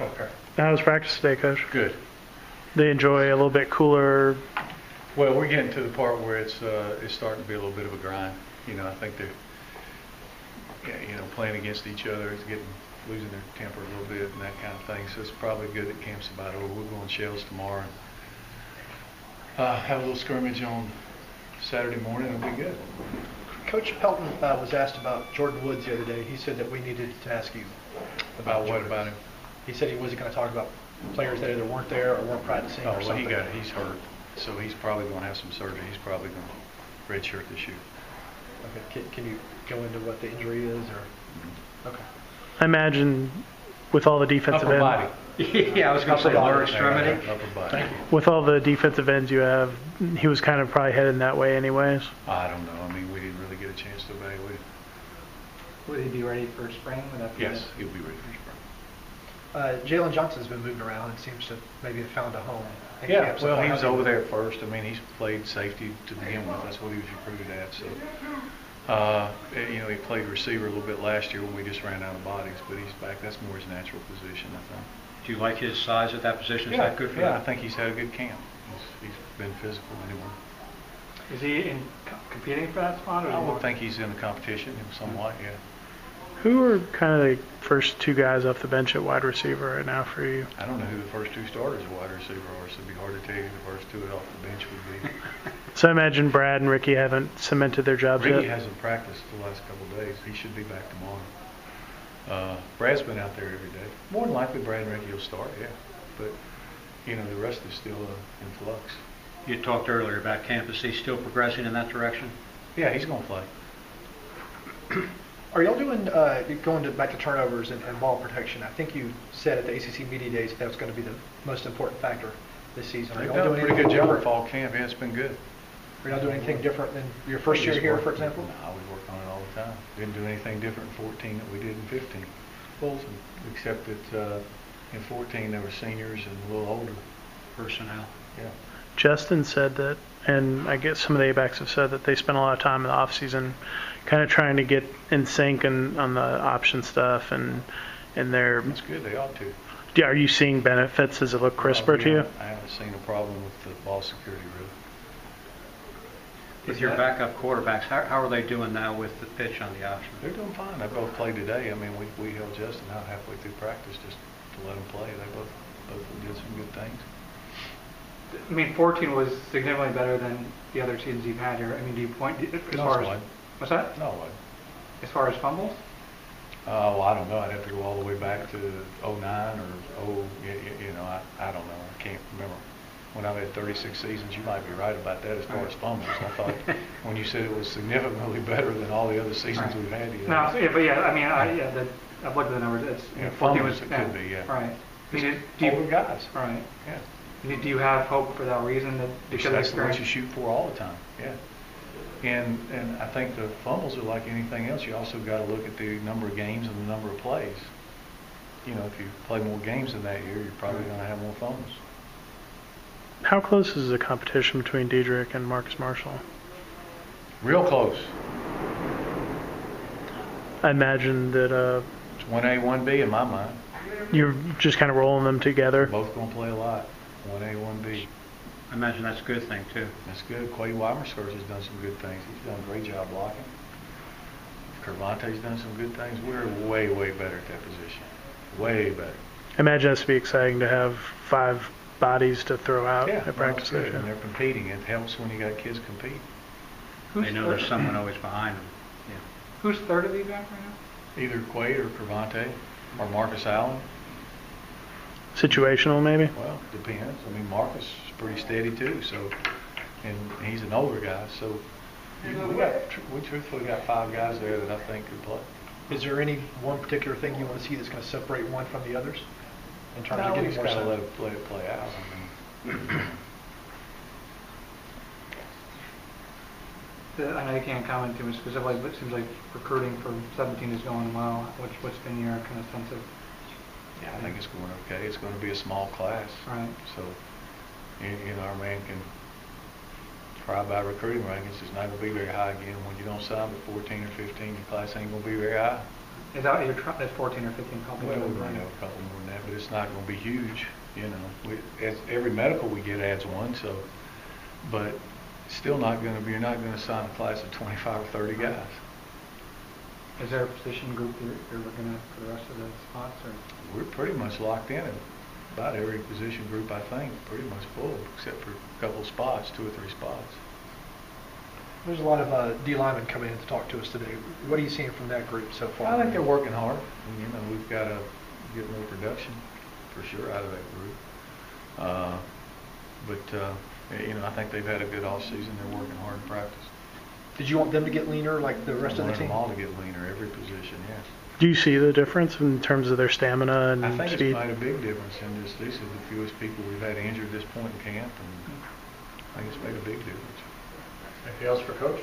Okay. How was practice today, Coach? Good. They enjoy a little bit cooler. Well, we're getting to the part where it's starting to be a little bit of a grind. You know, I think they're playing against each other. It's losing their temper a little bit and that kind of thing. So it's probably good that camp's about over. We're going Shells tomorrow. Have a little scrimmage on Saturday morning. It'll be good. Coach Pelton was asked about Jordan Woods the other day. He said that we needed to ask you About what about him? He said he wasn't going to talk about players that either weren't there or weren't practicing or something. He's hurt, so he's probably going to have some surgery. He's probably going to redshirt this year. Okay. Can you go into what the injury is, or? Okay. I imagine with all the defensive Upper ends. body. Yeah, I was going to say lower extremity. Upper body. With all the defensive ends you have, he was kind of probably heading that way anyways. I don't know. I mean, we didn't really get a chance to evaluate. Would he be ready for spring? Would that be Yes, he'll be ready for spring. Jalen Johnson's been moving around and seems to maybe have found a home. Yeah, well, he was over there at first. I mean, he's played safety to begin with. That's what he was recruited at. So, he played receiver a little bit last year when we just ran out of bodies, but he's back. That's more his natural position, I think. Do you like his size at that position? Is that good for him? Yeah, I think he's had a good camp. He's been physical anyway. Is he competing for that spot? Or I would think he's in the competition somewhat, yeah. Who are kind of the first two guys off the bench at wide receiver right now for you? I don't know who the first two starters at wide receiver are, so it'd be hard to tell you who the first two off the bench would be. So I imagine Brad and Ricky haven't cemented their jobs yet? Ricky hasn't practiced the last couple of days. He should be back tomorrow. Brad's been out there every day. More than likely Brad and Ricky will start, yeah. But, the rest is still in flux. You talked earlier about campus. He's still progressing in that direction? Yeah, he's going to play. Are y'all doing, back to turnovers and ball protection? I think you said at the ACC Media Days that was going to be the most important factor this season. They've done a pretty good job at fall camp. Yeah, it's been good. Are you not doing anything different than your first year here, for example? No, we work on it all the time. Didn't do anything different in 14 that we did in 15. Well, except that in 14 they were seniors and a little older personnel. Yeah. Justin said that, and I guess some of the A-backs have said that they spent a lot of time in the off-season kind of trying to get in sync and on the option stuff, and they're... That's good. They ought to. Are you seeing benefits? Does it look crisper to you? I haven't seen a problem with the ball security, really. With your backup quarterbacks, how are they doing now with the pitch on the option? They're doing fine. They both played today. I mean, we held Justin out halfway through practice just to let him play. They both did some good things. I mean, 14 was significantly better than the other seasons you've had here. I mean, do you point as far as what's that? No way. As far as fumbles? Well, I don't know. I'd have to go all the way back to 09 or I don't know. I can't remember. When I've had 36 seasons, you might be right about that as far as fumbles. I thought when you said it was significantly better than all the other seasons we've had. No, but yeah, I mean, I've looked at the numbers. It's 14 was, it could be, yeah. Right. Older guys. Right. Yeah. Do you have hope for that reason? Because that's what you shoot for all the time. Yeah. And I think the fumbles are like anything else. You also got to look at the number of games and the number of plays. If you play more games than that year, you're probably going to have more fumbles. How close is the competition between Diedrich and Marcus Marshall? Real close. I imagine that it's 1A, 1B in my mind. You're just kind of rolling them together. They're both going to play a lot. 1A, 1B. I imagine that's a good thing, too. That's good. Quay Weimerskirch has done some good things. He's done a great job blocking. Cervante's done some good things. We're way, way better at that position. Way better. I imagine that's to be exciting to have 5 bodies to throw out at practice. Good. And they're competing. It helps when you got kids compete. They know there's someone always behind them. Yeah. Who's third of these back right now? Either Quay or Cervante or Marcus Allen. Situational, maybe? Well, depends. I mean, Marcus is pretty steady too. So, and he's an older guy. So, we truthfully got 5 guys there that I think could play. Is there any one particular thing you want to see that's going to separate one from the others in terms of getting more sense? Let it play out. I know you can't comment too much specifically, but it seems like recruiting for 17 is going well. What's been your kind of sense of? Yeah, I think it's going okay. It's going to be a small class. Right. So, our man can try by recruiting rankings. It's not going to be very high again. When you don't sign at 14 or 15, your class ain't going to be very high. Is that that's 14 or 15 probably? Well, we might have a couple more than that, but it's not going to be huge. You know, as every medical we get adds one, so, but still not going to be. You're not going to sign a class of 25 or 30 guys. Is there a position group you're looking at for the rest of the spots, or? We're pretty much locked in at about every position group, I think, pretty much full, except for a couple spots, 2 or 3 spots. There's a lot of D linemen coming in to talk to us today. What are you seeing from that group so far? I think they're working hard. And, you know, we've got to get more production for sure out of that group. You know, I think they've had a good off season. They're working hard in practice. Did you want them to get leaner like the rest of the I want team? them all to get leaner, every position, yeah. Do you see the difference in terms of their stamina and I think speed? it's made a big difference in just these are the fewest people we've had injured at this point in camp, and I think it's made a big difference. Anything else for Coach?